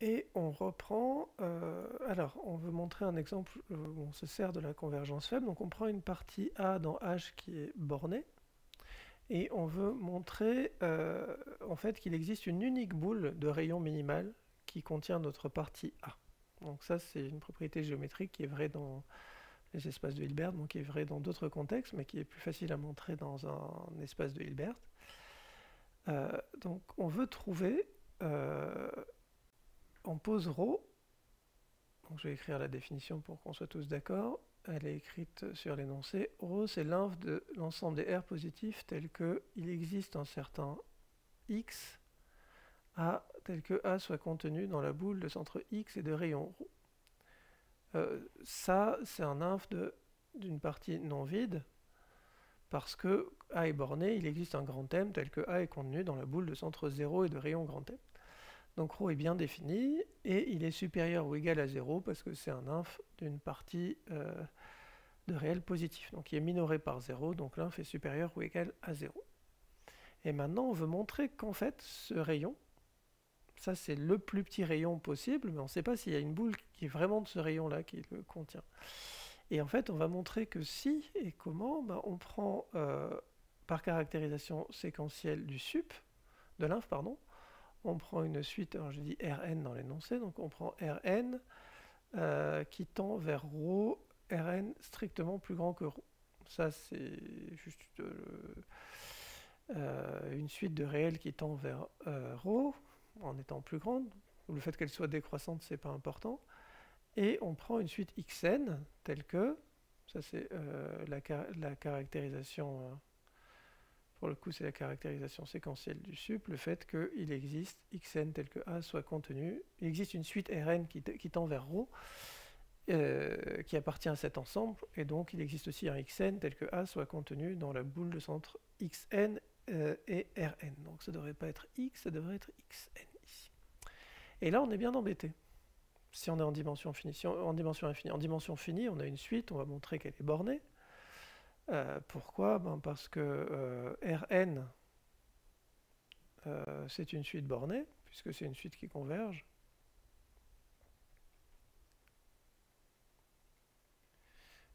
Et on reprend, alors on veut montrer un exemple où on se sert de la convergence faible. Donc on prend une partie A dans H qui est bornée, et on veut montrer en fait qu'il existe une unique boule de rayon minimal qui contient notre partie A. Donc ça c'est une propriété géométrique qui est vraie dans les espaces de Hilbert, donc qui est vraie dans d'autres contextes, mais qui est plus facile à montrer dans un espace de Hilbert. Donc on veut trouver, on pose ρ, donc je vais écrire la définition pour qu'on soit tous d'accord, elle est écrite sur l'énoncé. ρ c'est l'inf de l'ensemble des R positifs tel qu'il existe un certain X A tel que A soit contenu dans la boule de centre X et de rayon ρ. Ça c'est un inf d'une partie non vide, parce que A est borné, il existe un grand M tel que A est contenu dans la boule de centre 0 et de rayon grand M. Donc ρ est bien défini, et il est supérieur ou égal à 0 parce que c'est un inf d'une partie de réel positif, donc qui est minoré par 0, donc l'inf est supérieur ou égal à 0. Et maintenant on veut montrer qu'en fait ce rayon, ça c'est le plus petit rayon possible, mais on ne sait pas s'il y a une boule qui est vraiment de ce rayon-là qui le contient. Et en fait on va montrer que si et comment, on prend par caractérisation séquentielle du sup, de l'inf pardon, on prend une suite, alors je dis Rn dans l'énoncé, donc on prend Rn qui tend vers ρ, Rn strictement plus grand que ρ. Ça c'est juste une suite de réels qui tend vers ρ en étant plus grande. Le fait qu'elle soit décroissante, c'est pas important. Et on prend une suite xn telle que, ça c'est la caractérisation, pour le coup c'est la caractérisation séquentielle du sup, le fait qu'il existe xn tel que A soit contenu, il existe une suite Rn qui tend vers ρ, qui appartient à cet ensemble, et donc il existe aussi un xn tel que A soit contenu dans la boule de centre xn et Rn. Donc ça ne devrait pas être x, ça devrait être xn ici. Et là on est bien embêté. Si on est en dimension infinie, en dimension finie, on a une suite, on va montrer qu'elle est bornée. Pourquoi? Parce que Rn, c'est une suite bornée, puisque c'est une suite qui converge.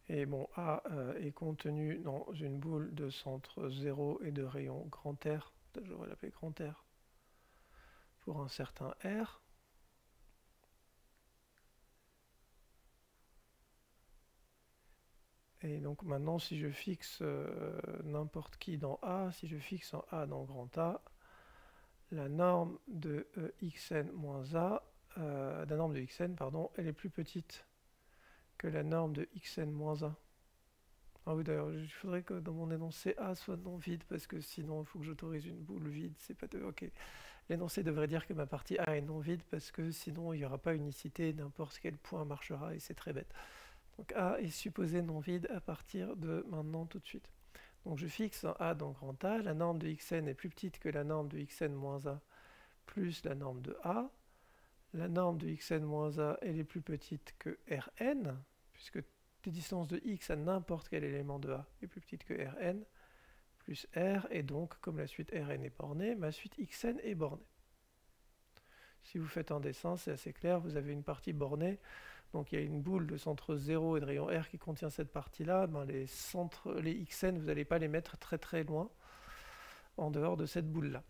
Et bon, A est contenu dans une boule de centre 0 et de rayon grand R, peut-être je devrais l'appeler grand R, pour un certain R. Et donc maintenant, si je fixe n'importe qui dans A, si je fixe un A dans grand A, la norme de xn moins A, la norme de xn, pardon, elle est plus petite que la norme de xn moins A. Ah oui, d'ailleurs, il faudrait que dans mon énoncé A soit non vide, parce que sinon il faut que j'autorise une boule vide, c'est pas de... Ok. L'énoncé devrait dire que ma partie A est non vide, parce que sinon il n'y aura pas unicité, n'importe quel point marchera, et c'est très bête. Donc A est supposé non vide à partir de maintenant tout de suite. Donc je fixe un A dans grand A, la norme de xn est plus petite que la norme de xn moins A plus la norme de A. La norme de xn moins A, elle est plus petite que Rn, puisque la distance de x à n'importe quel élément de A est plus petite que Rn, plus R, et donc comme la suite Rn est bornée, ma suite xn est bornée. Si vous faites un dessin, c'est assez clair, vous avez une partie bornée. Donc il y a une boule de centre 0 et de rayon R qui contient cette partie-là. Les xn, vous n'allez pas les mettre très très loin en dehors de cette boule-là.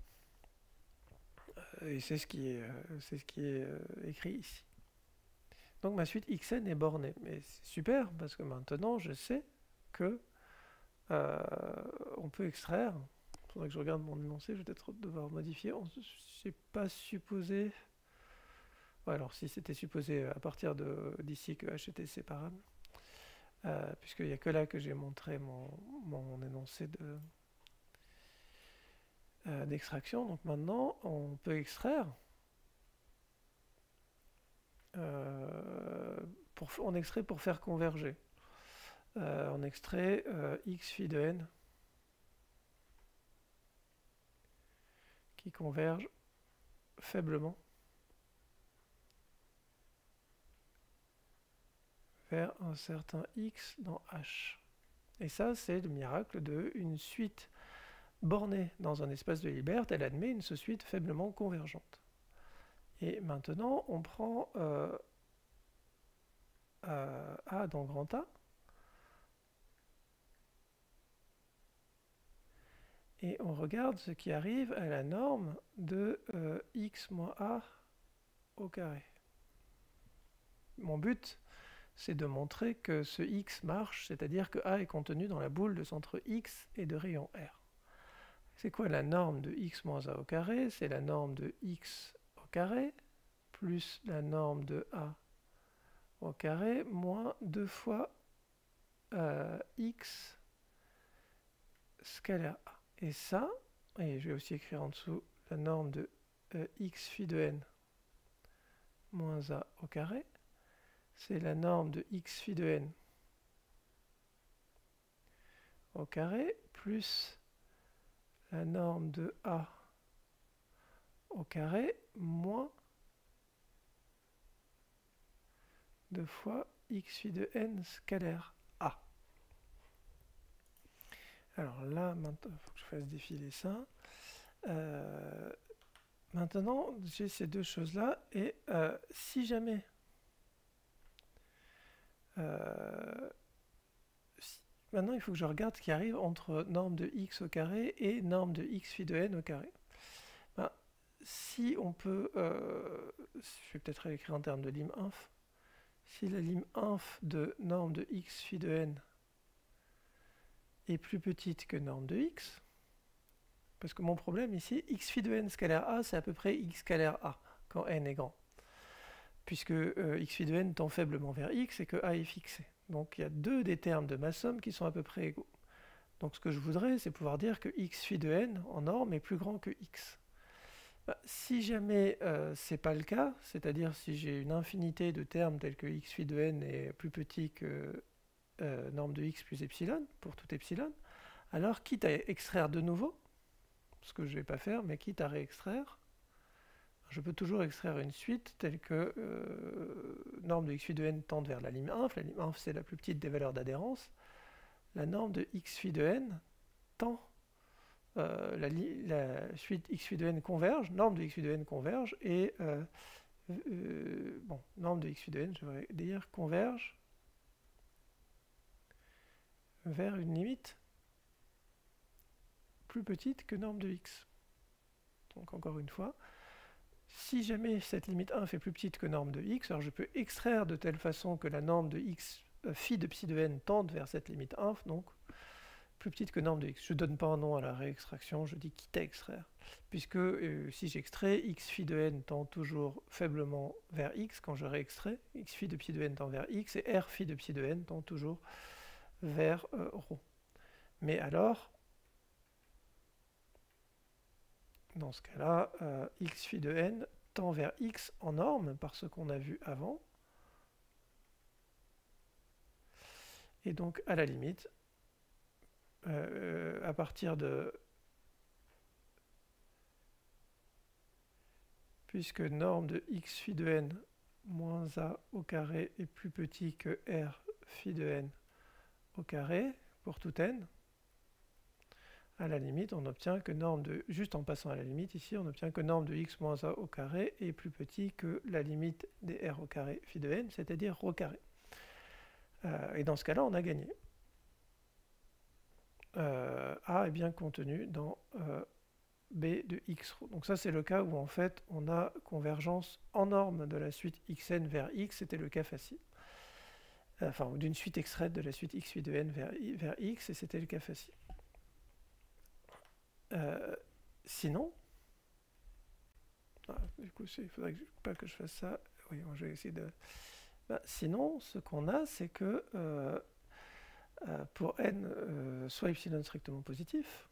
Et c'est ce qui est écrit ici. Donc ma suite xn est bornée. Mais c'est super, parce que maintenant je sais que on peut extraire. Il faudrait que je regarde mon énoncé, je vais peut-être devoir modifier. C'est pas supposé... Ouais, alors si c'était supposé à partir d'ici que H était séparable, puisqu'il n'y a que là que j'ai montré mon énoncé d'extraction. Donc maintenant, on peut extraire. On extrait pour faire converger. On extrait x phi de n qui converge faiblement vers un certain x dans H. Et ça, c'est le miracle d'une suite bornée dans un espace de Hilbert. Elle admet une suite faiblement convergente. Et maintenant, on prend A dans grand A, et on regarde ce qui arrive à la norme de x moins A au carré. Mon but, c'est de montrer que ce x marche, c'est-à-dire que A est contenu dans la boule de centre x et de rayon R. C'est quoi la norme de x moins A au carré? C'est la norme de x au carré plus la norme de A au carré moins 2 fois x scalaire A. Et ça, et je vais aussi écrire en dessous la norme de x phi de n moins A au carré, c'est la norme de x phi de n au carré plus la norme de A au carré moins 2 fois x phi de n scalaire A. Alors là, maintenant, il faut que je fasse défiler ça. Maintenant, j'ai ces deux choses-là, et si jamais maintenant, il faut que je regarde ce qui arrive entre norme de x au carré et norme de x phi de n au carré. Ben, si on peut... je vais peut-être l'écrire en termes de lim inf. Si la lim inf de norme de x phi de n est plus petite que norme de x, parce que mon problème ici, x phi de n scalaire a, c'est à peu près x scalaire a, quand n est grand. Puisque x phi de n tend faiblement vers x et que a est fixé. Donc il y a deux des termes de ma somme qui sont à peu près égaux. Donc ce que je voudrais, c'est pouvoir dire que x phi de n en norme est plus grand que x. Si jamais c'est pas le cas, c'est-à-dire si j'ai une infinité de termes tels que x phi de n est plus petit que norme de x plus epsilon, pour tout epsilon, alors quitte à extraire de nouveau, ce que je ne vais pas faire, mais quitte à réextraire, je peux toujours extraire une suite telle que norme de x phi de n tend vers la lim inf. La lim inf, c'est la plus petite des valeurs d'adhérence. La norme de x phi de n tend, la suite x phi de n converge, norme de x phi de n converge, et bon, norme de x phi de n, je vais dire converge vers une limite plus petite que norme de x. Donc encore une fois, si jamais cette limite 1 fait plus petite que norme de x, alors je peux extraire de telle façon que la norme de x phi de psi de n tende vers cette limite 1, donc plus petite que norme de x. Je ne donne pas un nom à la réextraction, je dis quitte à extraire. Puisque si j'extrais, x phi de n tend toujours faiblement vers x quand je réextrais, x phi de psi de n tend vers x, et r phi de psi de n tend toujours vers ρ. Mais alors, dans ce cas-là, x phi de n tend vers x en norme, par ce qu'on a vu avant. Et donc, à la limite, à partir de... Puisque norme de x phi de n moins a au carré est plus petit que r phi de n au carré, pour tout n, à la limite, on obtient que norme de, juste en passant à la limite ici, on obtient que norme de x moins a au carré est plus petit que la limite des r au carré phi de n, c'est-à-dire ρ carré. Et dans ce cas-là, on a gagné. A est bien contenu dans B de x ρ. Donc ça, c'est le cas où en fait, on a convergence en norme de la suite xn vers x, c'était le cas facile. Enfin, d'une suite extraite de la suite x phi de n vers x, et c'était le cas facile. Sinon, du coup, il faudrait pas que je fasse ça. Oui, je vais essayer de... sinon, ce qu'on a, c'est que pour n soit epsilon strictement positif,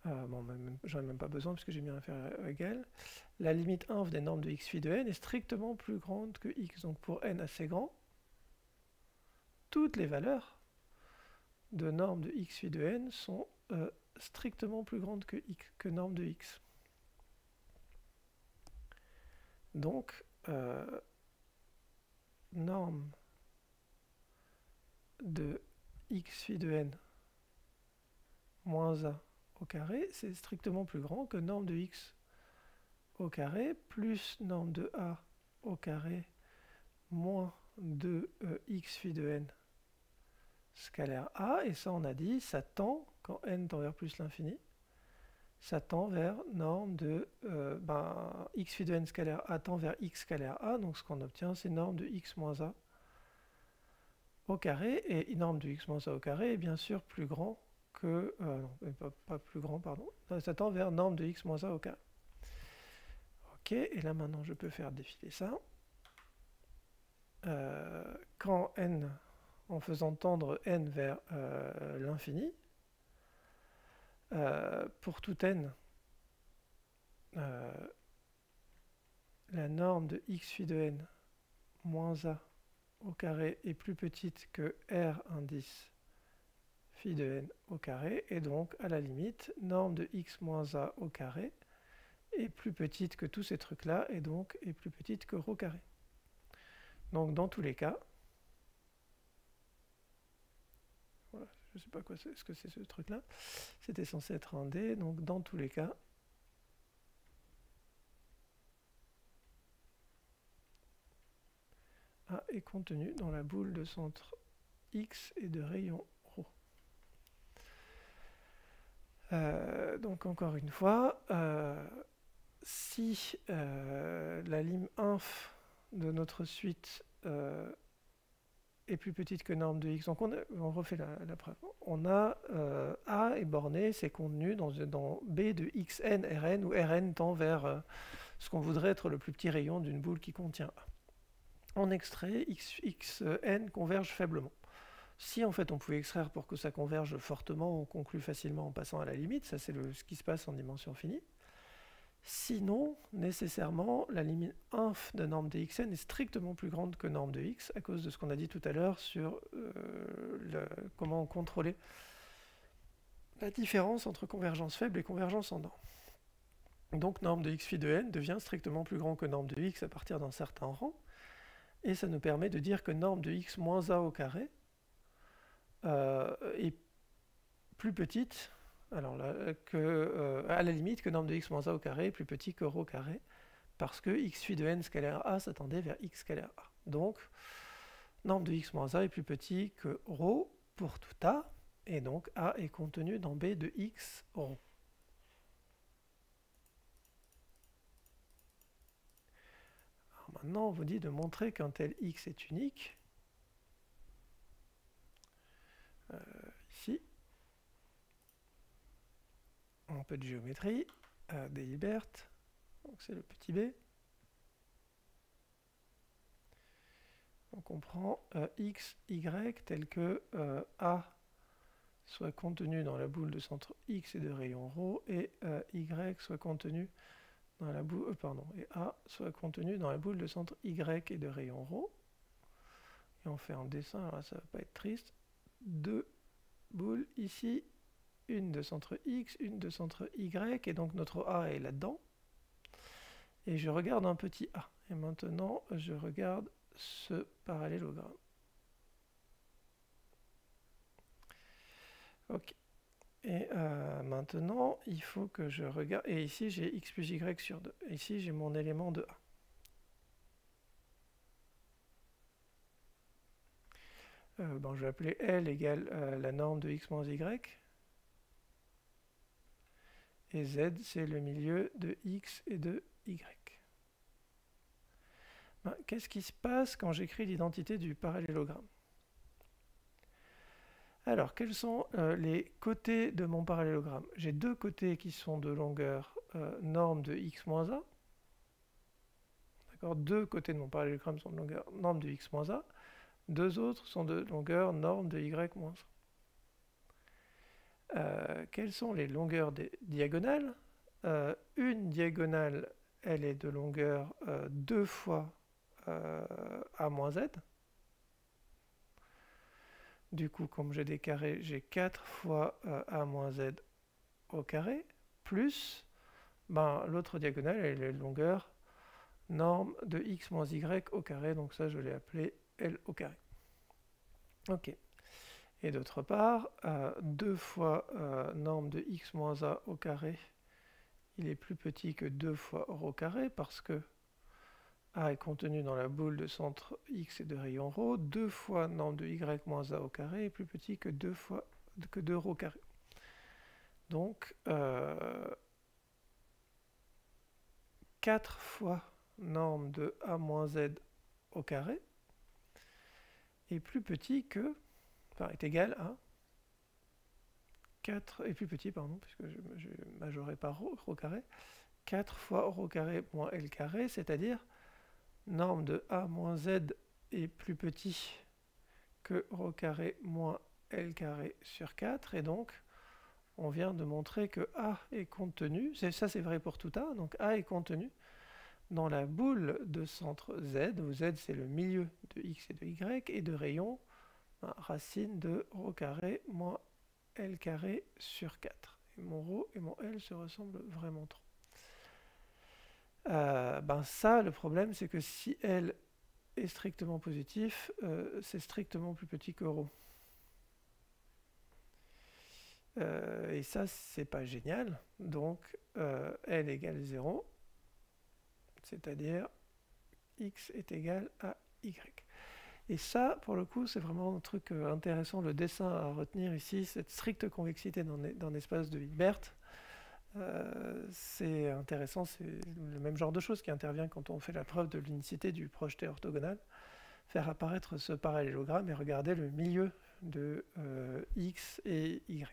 bon, j'en ai même pas besoin puisque j'ai mis inférieur ou égal, la limite inf des normes de x phi de n est strictement plus grande que x. Donc pour n assez grand, toutes les valeurs de normes de x phi de n sont strictement plus grandes que norme de x. Donc, norme de x phi de n moins a au carré, c'est strictement plus grand que norme de x au carré plus norme de a au carré moins 2x phi de n scalaire a, et ça on a dit, ça tend, quand n tend vers plus l'infini, ça tend vers norme de x phi de n scalaire a tend vers x scalaire a, donc ce qu'on obtient c'est norme de x moins a au carré, et norme de x moins a au carré est bien sûr plus grand que, non, pas plus grand, pardon, ça tend vers norme de x moins a au carré. Ok, et là maintenant je peux faire défiler ça. Quand n, en faisant tendre n vers l'infini, pour tout n, la norme de x phi de n moins a au carré est plus petite que r indice phi de n au carré, et donc à la limite, norme de x moins a au carré est plus petite que tous ces trucs-là, et donc est plus petite que rho carré. Donc dans tous les cas, voilà, je ne sais pas quoi c'est, ce que c'est ce truc-là, c'était censé être un d, donc dans tous les cas, A est contenu dans la boule de centre X et de rayon ρ. Donc encore une fois, si la lim inf de notre suite est plus petite que norme de x, donc on refait la preuve. On a A est borné, c'est contenu dans B de xn Rn, où Rn tend vers ce qu'on voudrait être le plus petit rayon d'une boule qui contient A. En extrait, xn converge faiblement. Si en fait on pouvait extraire pour que ça converge fortement, on conclut facilement en passant à la limite, ça c'est ce qui se passe en dimension finie. Sinon, nécessairement, la limite inf de norme de xn est strictement plus grande que norme de x, à cause de ce qu'on a dit tout à l'heure sur comment contrôler la différence entre convergence faible et convergence en norme. Donc norme de x phi de n devient strictement plus grand que norme de x à partir d'un certain rang, et ça nous permet de dire que norme de x moins a au carré est plus petite, alors là, à la limite que norme de x moins a au carré est plus petit que rho carré, parce que x phi de n scalaire a s'attendait vers x scalaire a. Donc, norme de x moins a est plus petit que rho pour tout a, et donc a est contenu dans B de x rho. Alors maintenant, on vous dit de montrer qu'un tel x est unique. Ici, un peu de géométrie, des Hilbert, donc c'est le petit b. Donc on prend x, y tel que A soit contenu dans la boule de centre X et de rayon ρ, et Y soit contenu dans la boule, et A soit contenu dans la boule de centre Y et de rayon ρ. Et on fait un dessin, alors ça va pas être triste. Deux boules ici, une de centre X, une de centre Y, et donc notre A est là-dedans. Et je regarde un petit a. Et maintenant, je regarde ce parallélogramme. Ok. Et maintenant, il faut que je regarde. Et ici, j'ai x plus y sur 2. Et ici, j'ai mon élément de a. Je vais appeler L égale la norme de x moins y. Et Z, c'est le milieu de x et de y. Qu'est-ce qui se passe quand j'écris l'identité du parallélogramme? Alors, quels sont les côtés de mon parallélogramme? J'ai deux côtés qui sont de longueur norme de x moins a. D'accord, deux côtés de mon parallélogramme sont de longueur norme de x moins a. Deux autres sont de longueur norme de y moins a. Quelles sont les longueurs des diagonales? Une diagonale, elle est de longueur 2 fois a moins z. Du coup, comme j'ai des carrés, j'ai 4 fois a moins z au carré, plus l'autre diagonale, elle est de longueur norme de x moins y au carré, donc ça je l'ai appelé L au carré. Ok. Et d'autre part, 2 fois norme de x moins a au carré, il est plus petit que 2 fois ρ au carré, parce que a est contenu dans la boule de centre x et de rayon ρ. 2 fois norme de y moins a au carré est plus petit que 2 ρ au carré. Donc, 4 fois norme de a moins z au carré est plus petit que, enfin est égal à 4, est plus petit, pardon, puisque je majorerai par ρ au carré, 4 fois ρ au carré moins l carré, c'est-à-dire norme de a moins z est plus petit que ρ au carré moins l carré sur 4, et donc on vient de montrer que a est contenu, ça c'est vrai pour tout a, donc a est contenu dans la boule de centre z, où z c'est le milieu de x et de y, et de rayon, racine de ρ carré moins l carré sur 4. Et mon ρ et mon l se ressemblent vraiment trop. Ça, le problème, c'est que si L est strictement positif, c'est strictement plus petit que ρ. Et ça, c'est pas génial. Donc, L égale 0, c'est-à-dire x est égal à y. Et ça, pour le coup, c'est vraiment un truc intéressant, le dessin à retenir ici, cette stricte convexité dans l'espace de Hilbert. C'est intéressant, c'est le même genre de chose qui intervient quand on fait la preuve de l'unicité du projeté orthogonal. Faire apparaître ce parallélogramme et regarder le milieu de x et y.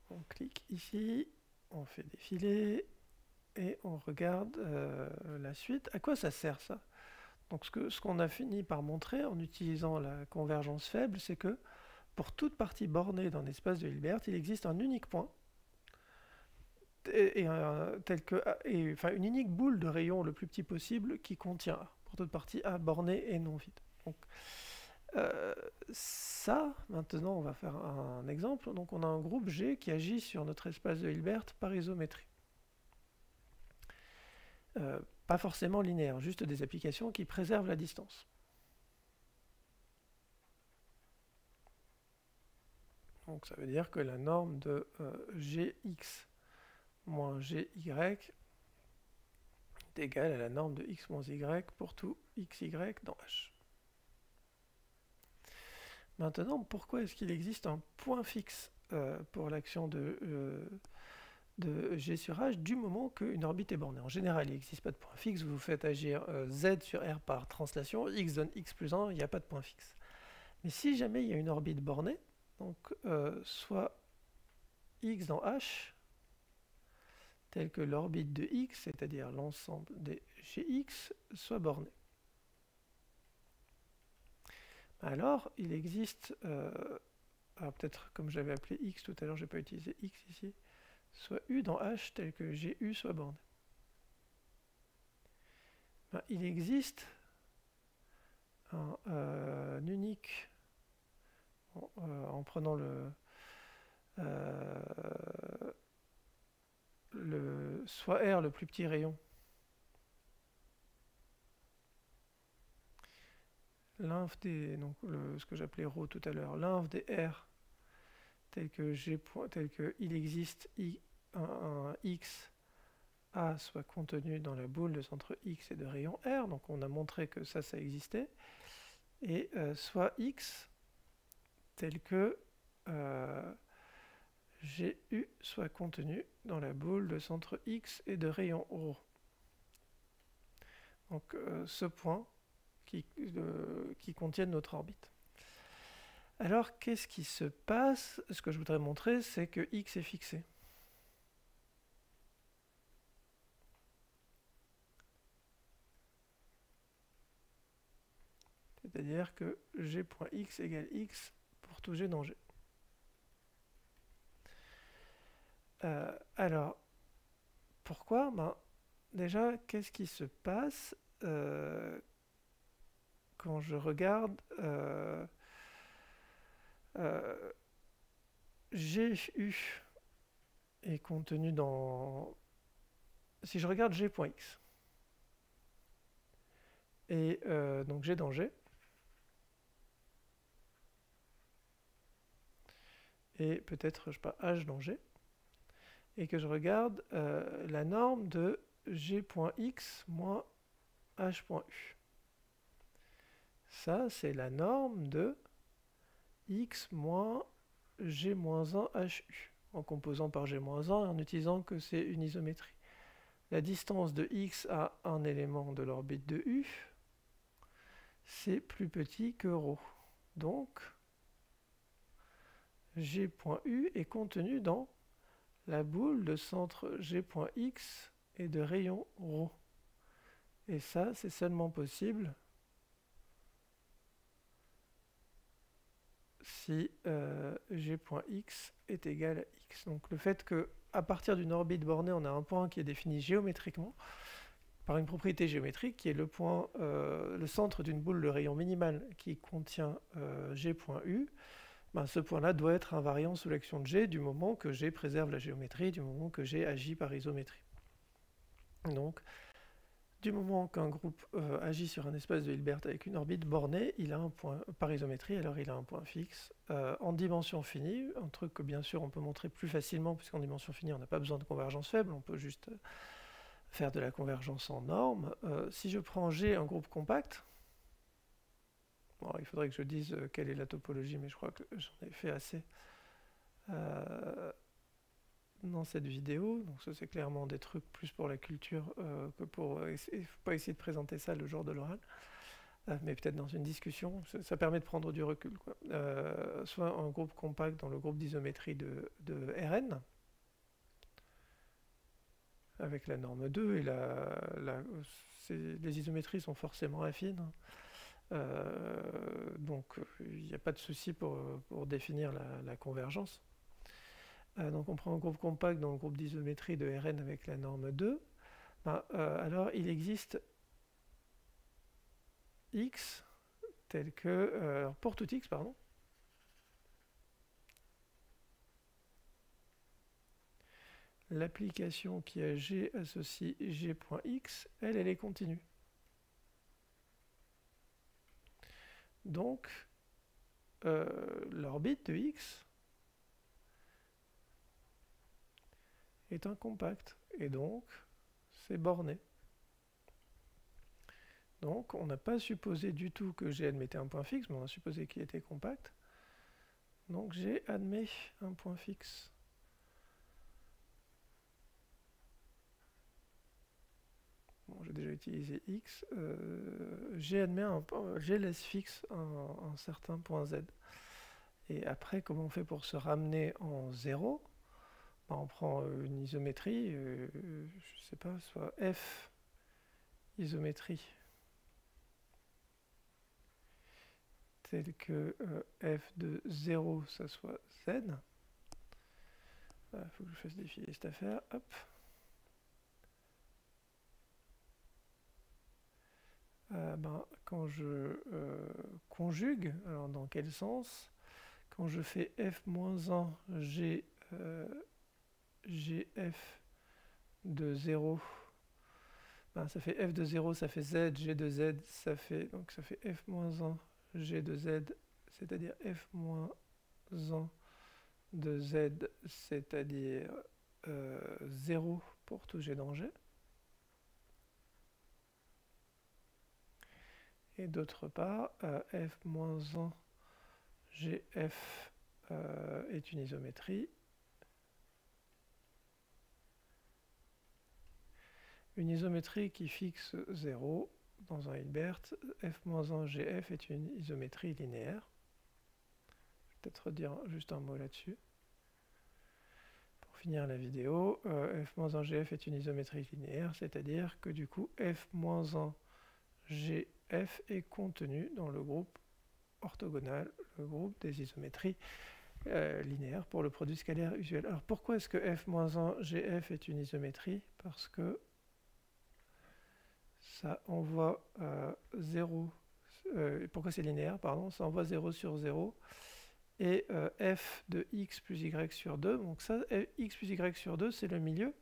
On clique ici, on fait défiler et on regarde la suite. À quoi ça sert ça? Donc ce qu'on a fini par montrer en utilisant la convergence faible, c'est que pour toute partie bornée dans l'espace de Hilbert, il existe un unique point, enfin une unique boule de rayon le plus petit possible qui contient A, pour toute partie A bornée et non vide. Donc, ça, maintenant, on va faire un exemple. Donc on a un groupe G qui agit sur notre espace de Hilbert par isométrie. Pas forcément linéaire, juste des applications qui préservent la distance. Donc ça veut dire que la norme de Gx moins Gy est égale à la norme de x moins y pour tout xy dans H. Maintenant, pourquoi est-ce qu'il existe un point fixe pour l'action de G sur H du moment qu'une orbite est bornée? En général, il n'existe pas de point fixe, vous faites agir Z sur R par translation, x donne x plus 1, il n'y a pas de point fixe. Mais si jamais il y a une orbite bornée, donc soit x dans H, tel que l'orbite de x, c'est-à-dire l'ensemble des Gx, soit borné. Alors, il existe, alors peut-être comme j'avais appelé x tout à l'heure, je n'ai pas utilisé x ici, soit u dans H tel que Gu soit borné. Il existe un unique, en prenant soit R le plus petit rayon, l'inf des, donc ce que j'appelais ρ tout à l'heure, l'inf des R tel que il existe un x A soit contenu dans la boule de centre x et de rayon R, donc on a montré que ça existait, et soit x tel que Gu soit contenu dans la boule de centre x et de rayon ρ. Donc ce point qui contiennent notre orbite. Alors, qu'est-ce qui se passe? Ce que je voudrais montrer, c'est que x est fixé. C'est-à-dire que g.x égale x pour tout g dans g. Alors, pourquoi? Déjà, qu'est-ce qui se passe quand je regarde Gu est contenu dans... Si je regarde g.x, et donc g dans g, et peut-être, je sais pas, h dans G, et que je regarde la norme de g.x moins h.u. Ça, c'est la norme de x moins g-1hu, en composant par g-1 et en utilisant que c'est une isométrie. La distance de x à un élément de l'orbite de u, c'est plus petit que ρ. Donc, g.u est contenu dans la boule de centre g.x et de rayon ρ. Et ça, c'est seulement possible si g.x est égal à x. Donc le fait qu'à partir d'une orbite bornée, on a un point qui est défini géométriquement, par une propriété géométrique, qui est le point, le centre d'une boule de rayon minimal qui contient g.u, ben, ce point-là doit être invariant sous l'action de G du moment que G préserve la géométrie, du moment que G agit par isométrie. Donc, du moment qu'un groupe agit sur un espace de Hilbert avec une orbite bornée, il a un point par isométrie, alors il a un point fixe en dimension finie, un truc que bien sûr on peut montrer plus facilement, puisqu'en dimension finie on n'a pas besoin de convergence faible, on peut juste faire de la convergence en norme. Si je prends G un groupe compact, bon, il faudrait que je dise quelle est la topologie, mais je crois que j'en ai fait assez dans cette vidéo. Donc ça c'est clairement des trucs plus pour la culture que pour... Il ne faut pas essayer de présenter ça le jour de l'oral, mais peut-être dans une discussion, ça permet de prendre du recul, quoi. Soit un groupe compact dans le groupe d'isométrie de Rn, avec la norme 2, et les isométries sont forcément affines. Donc il n'y a pas de souci pour définir la convergence. Donc on prend un groupe compact dans le groupe d'isométrie de Rn avec la norme 2. Alors il existe x tel que... pour tout x, pardon. L'application qui a G associe G.x, elle est continue. Donc, l'orbite de x est un compact, et donc, c'est borné. Donc, on n'a pas supposé du tout que G admettait un point fixe, mais on a supposé qu'il était compact. Donc, G admet un point fixe. Bon, j'ai déjà utilisé x. G laisse fixe un certain point z. Et après, comment on fait pour se ramener en 0 ? On prend une isométrie, je sais pas, soit f isométrie telle que f de 0, ça soit z. Il faut que je fasse défiler cette affaire. Hop. Quand je conjugue, alors dans quel sens? Quand je fais f-1 g gf de 0, ça fait f de 0, ça fait z, g de z, ça fait f-1 g de z, c'est-à-dire f-1 de z, c'est-à-dire 0 pour tout g dans g. Et d'autre part, f-1 gf est une isométrie. Une isométrie qui fixe 0 dans un Hilbert, f-1 gf est une isométrie linéaire. Je vais peut-être redire juste un mot là-dessus. Pour finir la vidéo, f-1 gf est une isométrie linéaire, c'est-à-dire que du coup f-1 gf est contenu dans le groupe orthogonal, le groupe des isométries linéaires pour le produit scalaire usuel. Alors pourquoi est-ce que f-1 gf est une isométrie? Parce que ça envoie 0, pourquoi c'est linéaire, pardon, ça envoie 0 sur 0, et f de x plus y sur 2, donc ça, x plus y sur 2, c'est le milieu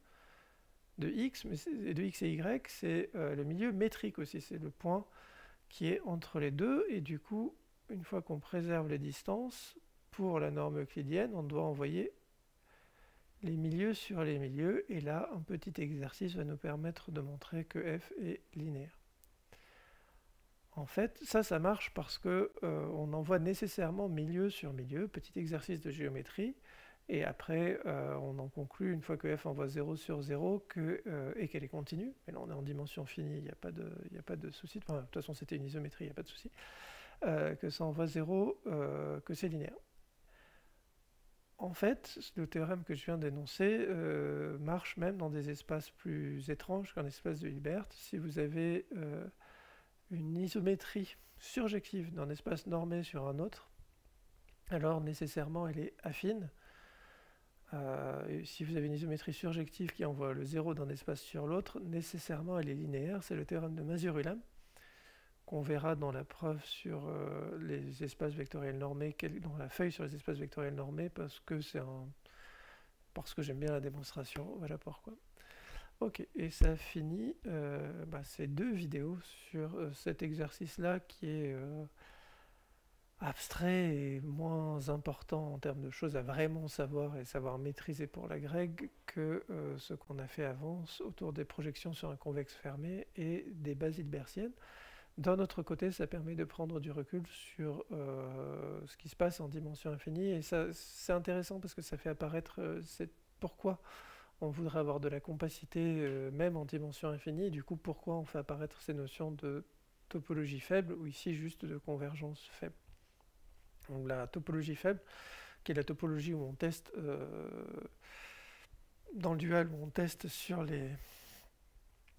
de x, mais de x et y, c'est le milieu métrique aussi, c'est le point qui est entre les deux, et du coup, une fois qu'on préserve les distances, pour la norme euclidienne, on doit envoyer les milieux sur les milieux, et là, un petit exercice va nous permettre de montrer que f est linéaire. En fait, ça marche parce que on envoie nécessairement milieu sur milieu, petit exercice de géométrie, et après on en conclut, une fois que f envoie 0 sur 0, et qu'elle est continue, mais là on est en dimension finie, il n'y a pas de souci, enfin, de toute façon c'était une isométrie, il n'y a pas de souci, que ça envoie 0, que c'est linéaire. En fait, le théorème que je viens d'énoncer marche même dans des espaces plus étranges qu'un espace de Hilbert. Si vous avez une isométrie surjective d'un espace normé sur un autre, alors nécessairement elle est affine. Et si vous avez une isométrie surjective qui envoie le 0 d'un espace sur l'autre, nécessairement elle est linéaire. C'est le théorème de Mazur-Ulam, qu'on verra dans la preuve sur les espaces vectoriels normés, dans la feuille sur les espaces vectoriels normés, parce que j'aime bien la démonstration, voilà pourquoi. Ok, et ça finit ces 2 vidéos sur cet exercice-là qui est abstrait et moins important en termes de choses à vraiment savoir et savoir maîtriser pour la grecque que ce qu'on a fait avant autour des projections sur un convexe fermé et des bases hilbertiennes. D'un autre côté, ça permet de prendre du recul sur ce qui se passe en dimension infinie, et ça, c'est intéressant parce que ça fait apparaître pourquoi on voudrait avoir de la compacité même en dimension infinie, et du coup pourquoi on fait apparaître ces notions de topologie faible, ou ici juste de convergence faible. Donc la topologie faible, qui est la topologie où on teste, dans le dual, où on teste sur les...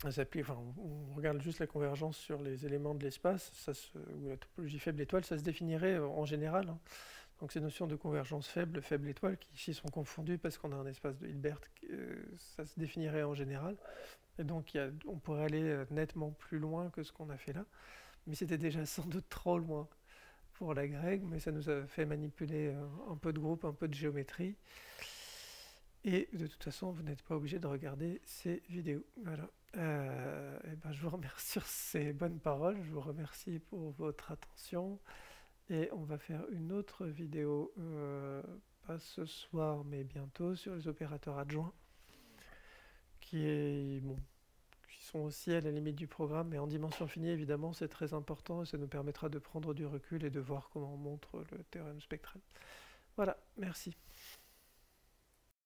on regarde juste la convergence sur les éléments de l'espace, ou la topologie faible étoile, ça se définirait en général. Hein. Donc ces notions de convergence faible, faible étoile, qui ici sont confondues parce qu'on a un espace de Hilbert, ça se définirait en général. Et donc on pourrait aller nettement plus loin que ce qu'on a fait là. Mais c'était déjà sans doute trop loin pour la grecque, mais ça nous a fait manipuler un peu de groupe, un peu de géométrie. Et de toute façon, vous n'êtes pas obligé de regarder ces vidéos. Voilà. Je vous remercie sur ces bonnes paroles, je vous remercie pour votre attention, et on va faire une autre vidéo, pas ce soir mais bientôt, sur les opérateurs adjoints, qui sont aussi à la limite du programme, mais en dimension finie évidemment c'est très important, et ça nous permettra de prendre du recul et de voir comment on montre le théorème spectral. Voilà, merci.